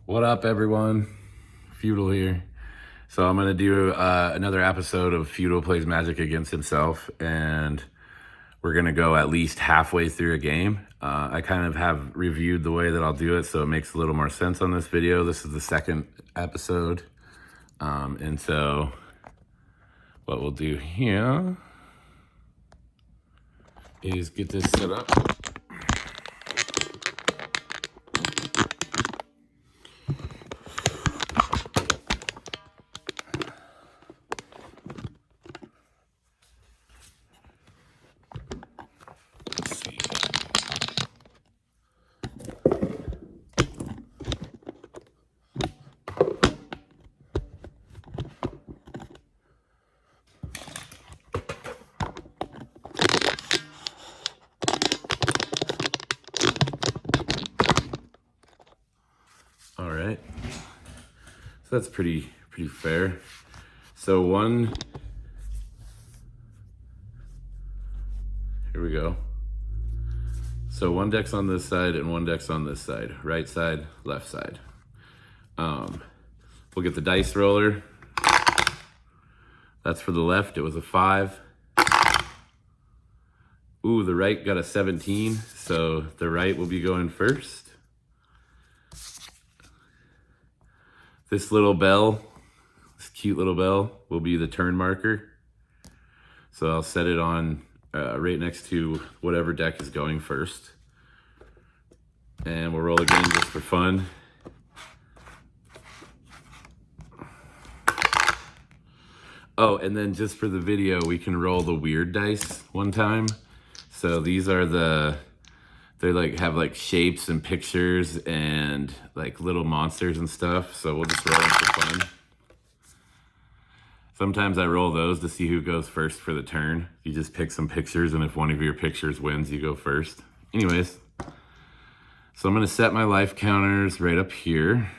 What up, everyone? Feudal here. So I'm gonna do another episode of Feudal Plays Magic Against Himself, and we're gonna go at least halfway through a game. I kind of have reviewed the way that I'll do it, so it makes a little more sense on this video. This is the second episode, and so what we'll do here is get this set up. All right, so that's pretty fair. So here we go. So one deck's on this side and one deck's on this side. Right side, left side. We'll get the dice roller. That's for the left, it was a 5. Ooh, the right got a 17, so the right will be going first. This little bell, this cute little bell, will be the turn marker. So I'll set it on right next to whatever deck is going first. And we'll roll again just for fun. Oh, and then just for the video, we can roll the weird dice one time. So these are they like have like shapes and pictures and like little monsters and stuff. So we'll just roll them for fun. Sometimes I roll those to see who goes first for the turn. You just pick some pictures, and if one of your pictures wins, you go first. Anyways, so I'm gonna set my life counters right up here.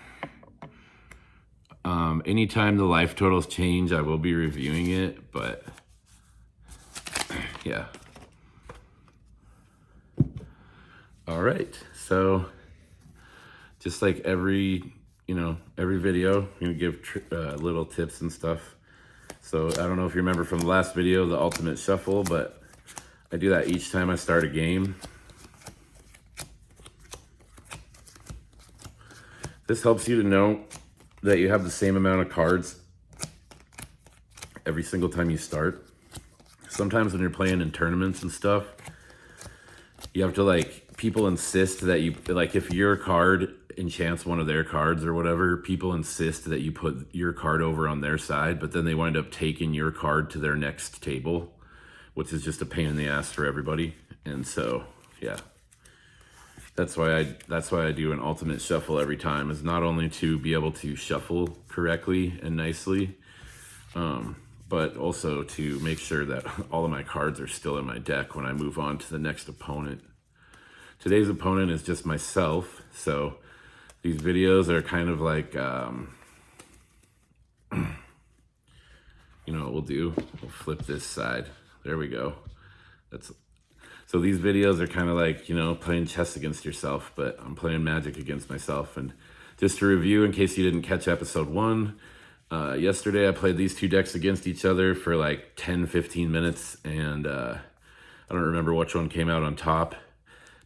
Anytime the life totals change, I will be reviewing it, but yeah. All right, so just like every video, I'm gonna give little tips and stuff. So I don't know if you remember from the last video, the ultimate shuffle, but I do that each time I start a game. This helps you to know that you have the same amount of cards every single time you start. Sometimes when you're playing in tournaments and stuff, you have to people insist that you, if your card enchants one of their cards or whatever, people insist that you put your card over on their side, but then they wind up taking your card to their next table, which is just a pain in the ass for everybody. And so, yeah. That's why I do an ultimate shuffle every time, is not only to be able to shuffle correctly and nicely, but also to make sure that all of my cards are still in my deck when I move on to the next opponent. Today's opponent is just myself, so these videos are kind of like, you know what we'll do? We'll flip this side. There we go. So these videos are kind of like, playing chess against yourself, but I'm playing Magic against myself. And just to review, in case you didn't catch episode 1, yesterday I played these two decks against each other for like 10-15 minutes, and I don't remember which one came out on top,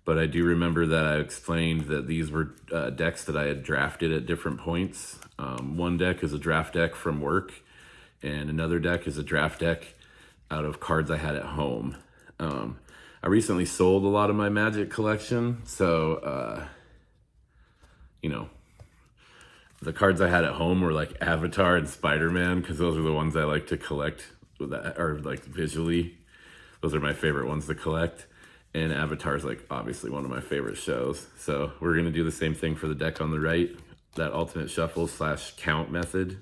but I do remember that I explained that these were decks that I had drafted at different points. One deck is a draft deck from work, and another deck is a draft deck out of cards I had at home. I recently sold a lot of my Magic collection, so, the cards I had at home were like Avatar and Spider-Man, because those are the ones I like to collect, or like visually. Those are my favorite ones to collect. And Avatar is like obviously one of my favorite shows. So we're going to do the same thing for the deck on the right, that ultimate shuffle / count method.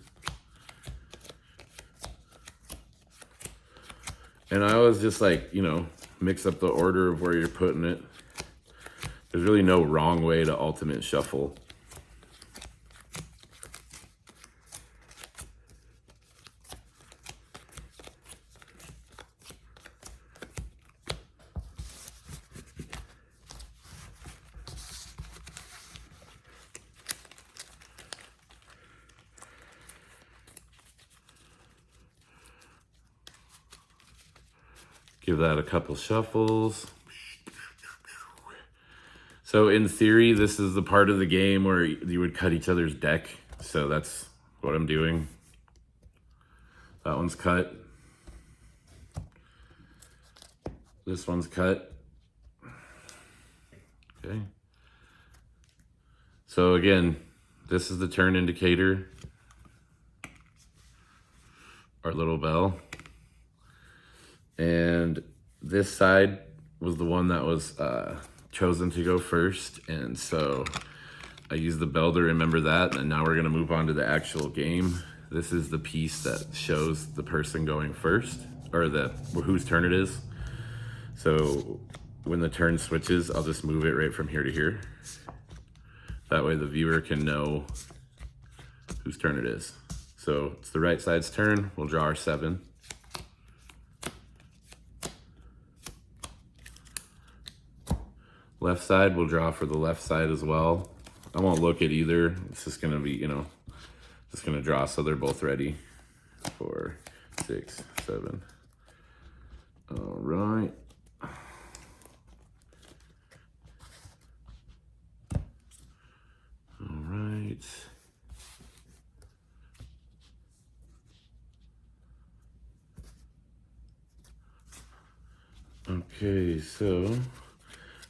And I always just mix up the order of where you're putting it. There's really no wrong way to ultimate shuffle. Give that a couple shuffles. So in theory, this is the part of the game where you would cut each other's deck. So that's what I'm doing. That one's cut. This one's cut. Okay. So again, this is the turn indicator. Our little bell. And this side was the one that was chosen to go first. And so I used the bell to remember that. And now we're gonna move on to the actual game. This is the piece that shows the person going first, or whose turn it is. So when the turn switches, I'll just move it right from here to here. That way the viewer can know whose turn it is. So it's the right side's turn. We'll draw our 7. Left side, we'll draw for the left side as well. I won't look at either. It's just gonna be, just gonna draw so they're both ready. 4, 6, 7. All right. All right. Okay, so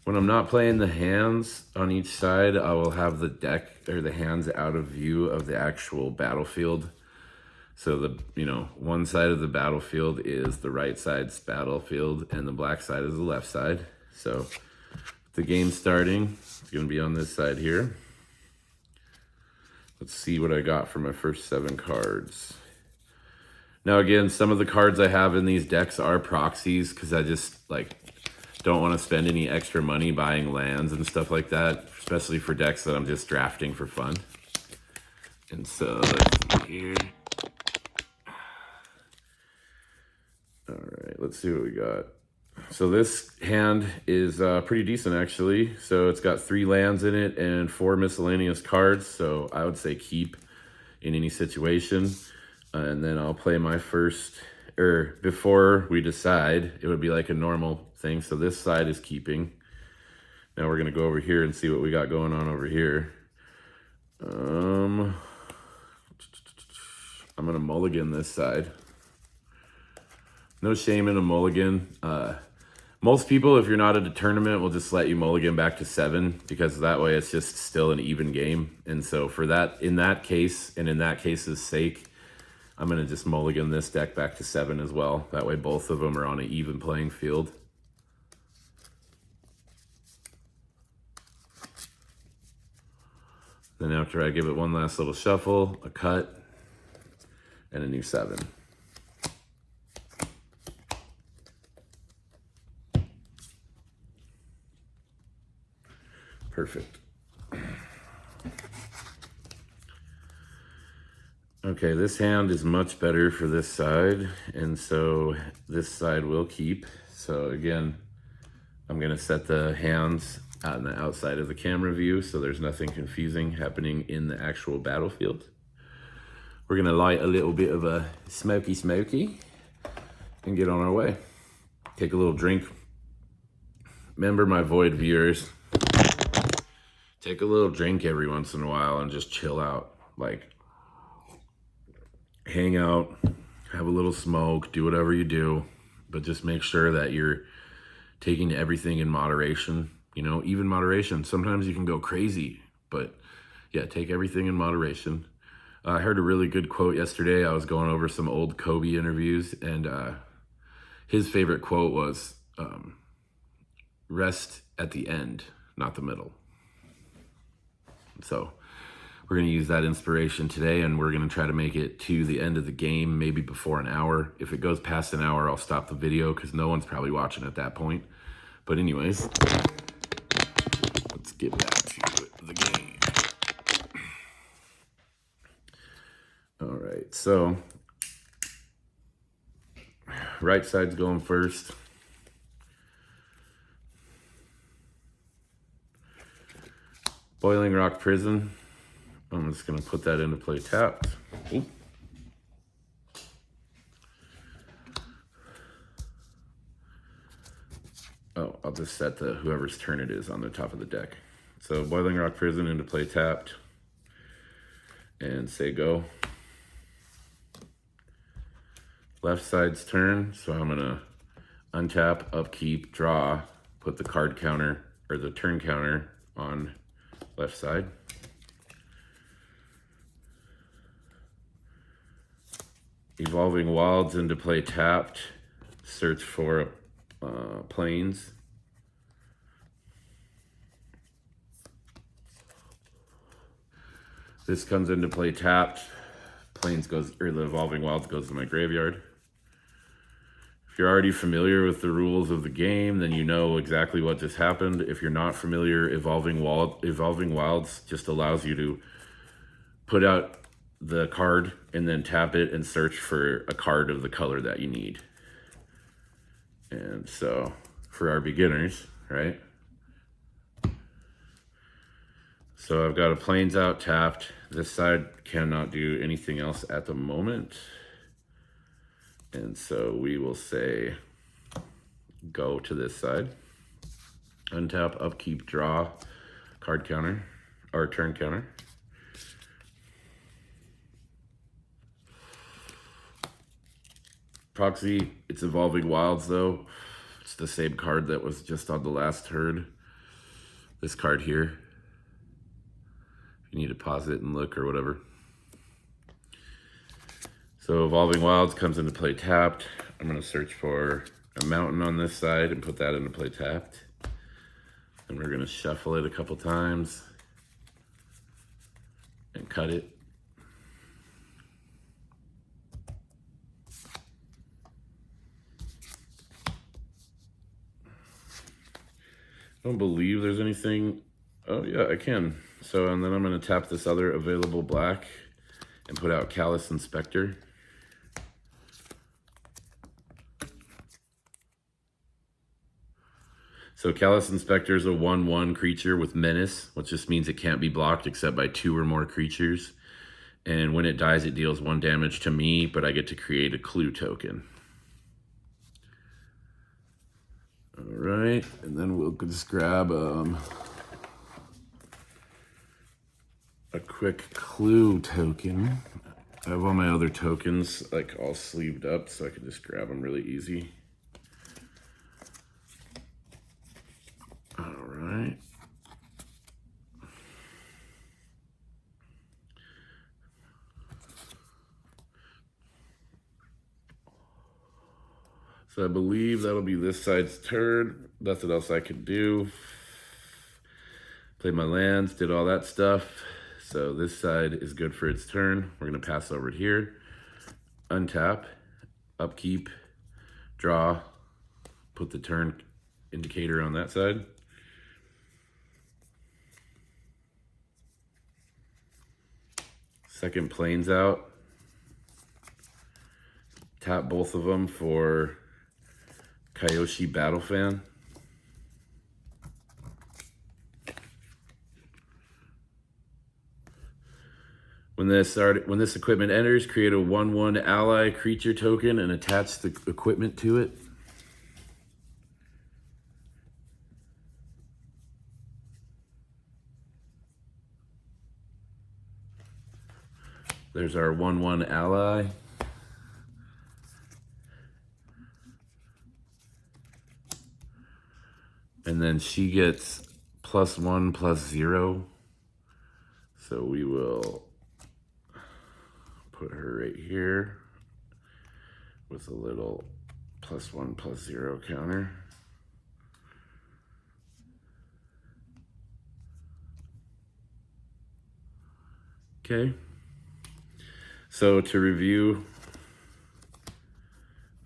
when I'm not playing the hands on each side, I will have the deck or the hands out of view of the actual battlefield. So one side of the battlefield is the right side's battlefield and the black side is the left side. So the game's starting. It's gonna be on this side here. Let's see what I got for my first 7 cards. Now again, some of the cards I have in these decks are proxies because I just don't want to spend any extra money buying lands and stuff like that, especially for decks that I'm just drafting for fun. And so let's see here. All right, let's see what we got. So this hand is pretty decent actually. So it's got 3 lands in it and 4 miscellaneous cards. So I would say keep in any situation. And then I'll play my first, or before we decide, it would be like a normal thing. So this side is keeping. Now we're gonna go over here and see what we got going on over here. I'm gonna mulligan this side. No shame in a mulligan. Most people, if you're not at a tournament, will just let you mulligan back to 7 because that way it's just still an even game. And so for that, in that case, and in that case's sake, I'm gonna just mulligan this deck back to 7 as well. That way both of them are on an even playing field. Then after I give it one last little shuffle, a cut, and a new 7. Perfect. Okay, this hand is much better for this side, and so this side will keep. So again, I'm gonna set the hands on the outside of the camera view so there's nothing confusing happening in the actual battlefield. We're gonna light a little bit of a smoky and get on our way. Take a little drink. Remember my Void viewers, take a little drink every once in a while and just chill out. Hang out, have a little smoke, do whatever you do, but just make sure that you're taking everything in moderation, even moderation. Sometimes you can go crazy, but yeah, take everything in moderation. I heard a really good quote yesterday. I was going over some old Kobe interviews, and his favorite quote was, rest at the end, not the middle. So we're going to use that inspiration today, and we're going to try to make it to the end of the game, maybe before an hour. If it goes past an hour, I'll stop the video because no one's probably watching at that point. But anyways, let's get back to the game. All right, so right side's going first. Boiling Rock Prison. I'm just gonna put that into play tapped. Ooh. Oh, I'll just set the whoever's turn it is on the top of the deck. So Boiling Rock Prison into play tapped. And say go. Left side's turn, so I'm gonna untap, upkeep, draw, put the card counter or the turn counter on left side. Evolving Wilds into play tapped. Search for planes. This comes into play tapped. Planes goes, or the Evolving Wilds goes to my graveyard. If you're already familiar with the rules of the game, then you know exactly what just happened. If you're not familiar, Evolving Wilds just allows you to put out the card and then tap it and search for a card of the color that you need. And so for our beginners, right? So I've got a planes out tapped. This side cannot do anything else at the moment. And so we will say go to this side. Untap, upkeep, draw, card counter, or turn counter. Proxy, it's Evolving Wilds though. It's the same card that was just on the last turn. This card here. You need to pause it and look or whatever. So Evolving Wilds comes into play tapped. I'm gonna search for a mountain on this side and put that into play tapped. And we're gonna shuffle it a couple times and cut it. I don't believe there's anything. Oh yeah, I can. So, and then I'm gonna tap this other available black and put out Callous Inspector. So Callous Inspector is a 1/1 creature with menace, which just means it can't be blocked except by 2 or more creatures. And when it dies, it deals 1 damage to me, but I get to create a clue token. All right, and then we'll just grab a quick clue token. I have all my other tokens like all sleeved up, so I can just grab them really easy. All right. So I believe that'll be this side's turn. Nothing else I can do. Played my lands, did all that stuff. So this side is good for its turn. We're gonna pass over here. Untap, upkeep, draw, put the turn indicator on that side. Second planes out. Tap both of them for Kyoshi Battlefan. When this equipment enters, create a 1/1 ally creature token and attach the equipment to it. There's our 1/1 ally. And then she gets +1/+0. So we will put her right here with a little +1/+0 counter. Okay. So to review,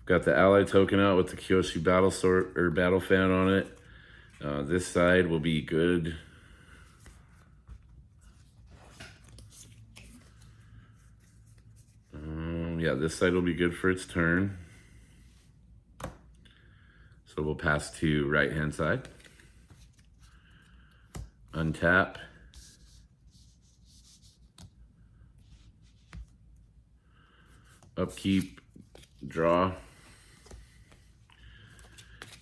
got the ally token out with the Kyoshi Battlefan on it. This side will be good. Yeah, this side will be good for its turn. So we'll pass to right-hand side. Untap. Upkeep, draw.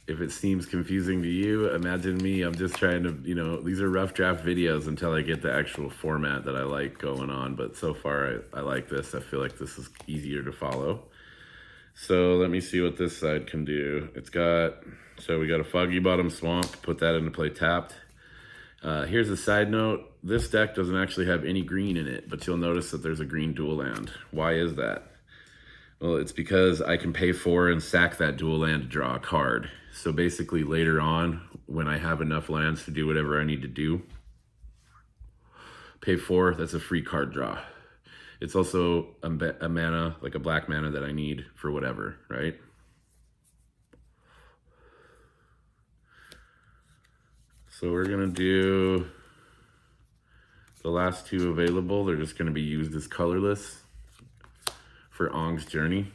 If if it seems confusing to you, imagine me. I'm just trying to, you know, these are rough draft videos until I get the actual format that I like going on. But so far, I like this. I feel like this is easier to follow. So let me see what this side can do. It's got, so we got a Foggy Bottom Swamp. Put that into play tapped. Here's a side note. This deck doesn't actually have any green in it, but you'll notice that there's a green dual land. Why is that? Well, it's because I can pay 4 and sack that dual land to draw a card. So basically later on, when I have enough lands to do whatever I need to do, pay 4, that's a free card draw. It's also a mana, like a black mana that I need for whatever, right? So we're gonna do the last 2 available. They're just gonna be used as colorless for Ong's Journey.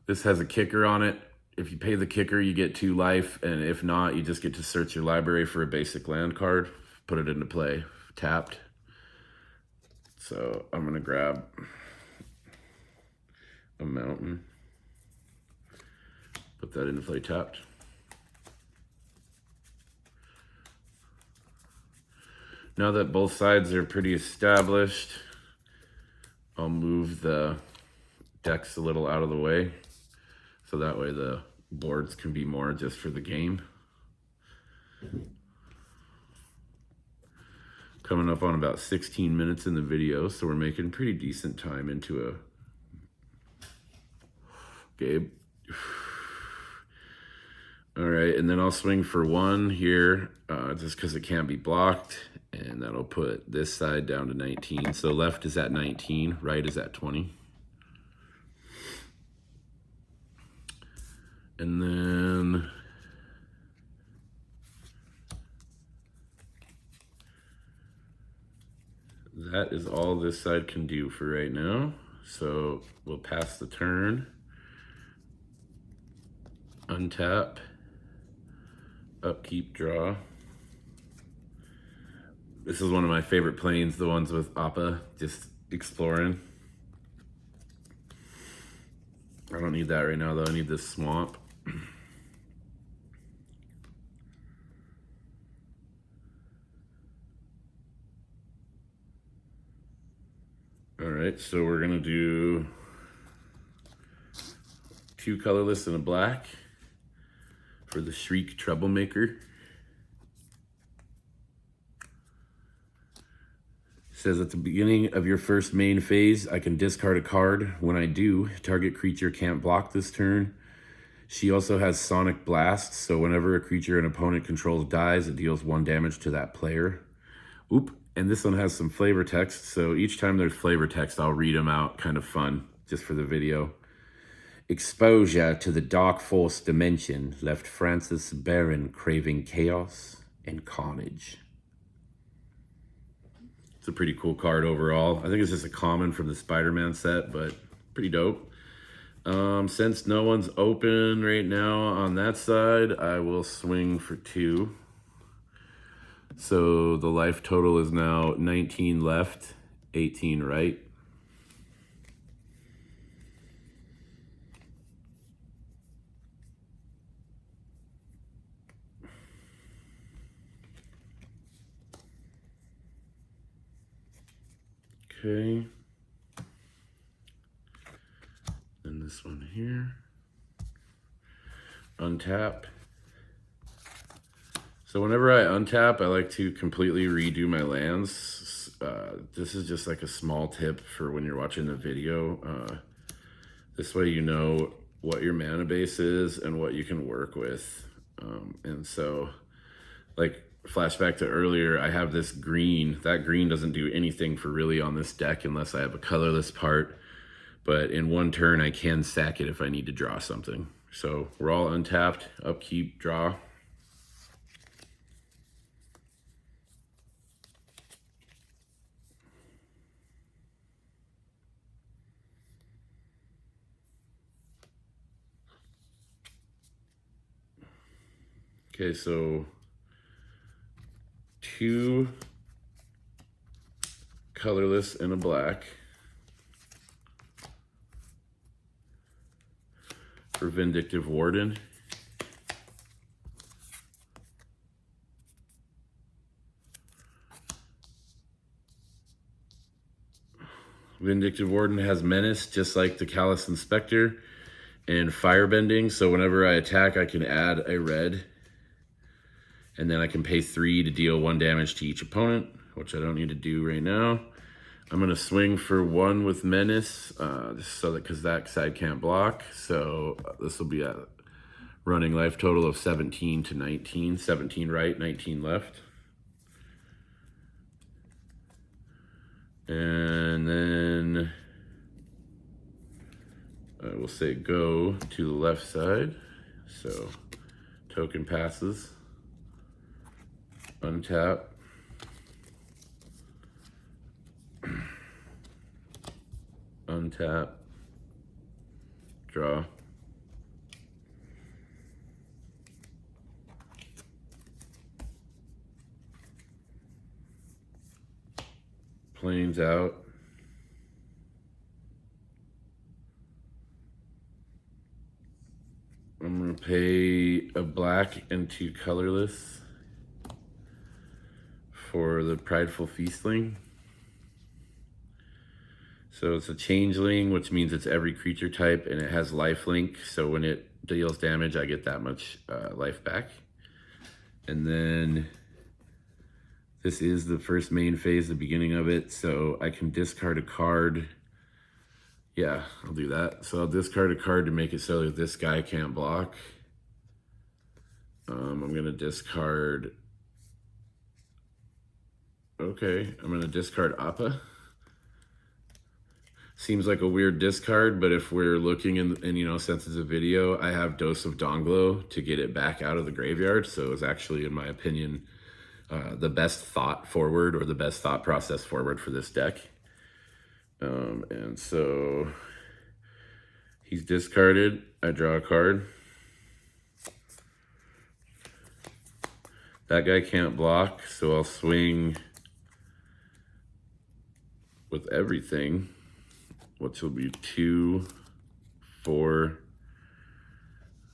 This has a kicker on it. If you pay the kicker, you get 2 life, and if not, you just get to search your library for a basic land card, put it into play, tapped. So I'm gonna grab a mountain, put that into play tapped. Now that both sides are pretty established, I'll move the decks a little out of the way, so that way the boards can be more just for the game. Coming up on about 16 minutes in the video, so we're making pretty decent time into a game. All right, and then I'll swing for 1 here, just because it can't be blocked, and that'll put this side down to 19. So left is at 19, right is at 20. And then that is all this side can do for right now. So we'll pass the turn, untap, upkeep, draw. This is one of my favorite planes, the ones with Appa, just exploring. I don't need that right now though, I need this swamp. All right, so we're gonna do 2 colorless and a black for the Shriek Troublemaker. Says at the beginning of your first main phase, I can discard a card. When I do, target creature can't block this turn. She also has Sonic Blast, so whenever a creature an opponent controls dies, it deals 1 damage to that player. Oop, and this one has some flavor text, so each time there's flavor text, I'll read them out, kind of fun, just for the video. Exposure to the Dark Force dimension left Francis Barron craving chaos and carnage. It's a pretty cool card overall. I think it's just a common from the Spider-Man set, but pretty dope. Since no one's open right now on that side, I will swing for 2. So the life total is now 19 left, 18 right. Okay. And this one here. Untap. So whenever I untap, I like to completely redo my lands. This is just like a small tip for when you're watching the video. This way you know what your mana base is and what you can work with. And so, like, flashback to earlier, I have this green. That green doesn't do anything for really on this deck unless I have a colorless part. But in 1 turn, I can sack it if I need to draw something. So we're all untapped, upkeep, draw. Okay, so 2 colorless and a black. for Vindictive Warden. Vindictive Warden has Menace, just like the Callous Inspector, and Firebending. So whenever I attack, I can add a red. And then I can pay 3 to deal 1 damage to each opponent, which I don't need to do right now. I'm going to swing for 1 with Menace, just so that, because that side can't block. So this will be a running life total of 17 to 19. 17 right, 19 left. And then I will say go to the left side. So token passes. Untap. Untap. Draw. Planes out. I'm going to pay a black and 2 colorless for the Prideful Feastling. So it's a changeling, which means it's every creature type, and it has lifelink. So when it deals damage, I get that much life back. And then this is the first main phase, the beginning of it. So I can discard a card. Yeah, I'll do that. So I'll discard a card to make it so that this guy can't block. I'm going to discard... Okay, I'm going to discard Appa. Seems like a weird discard, but if we're looking in, since it's a video, I have Dose of Donglo to get it back out of the graveyard. So it's actually, in my opinion, the best thought forward, or the best thought process forward for this deck. And so he's discarded. I draw a card. That guy can't block, so I'll swing with everything, which will be 2, 4,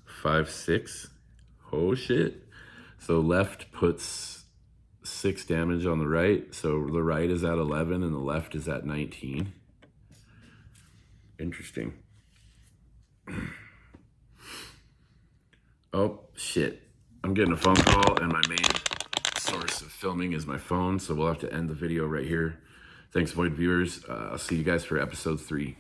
5, 6. Oh shit. So left puts 6 damage on the right. So the right is at 11 and the left is at 19. Interesting. Oh shit. I'm getting a phone call, and my main source of filming is my phone. So we'll have to end the video right here. Thanks, Void viewers. I'll see you guys for episode 3.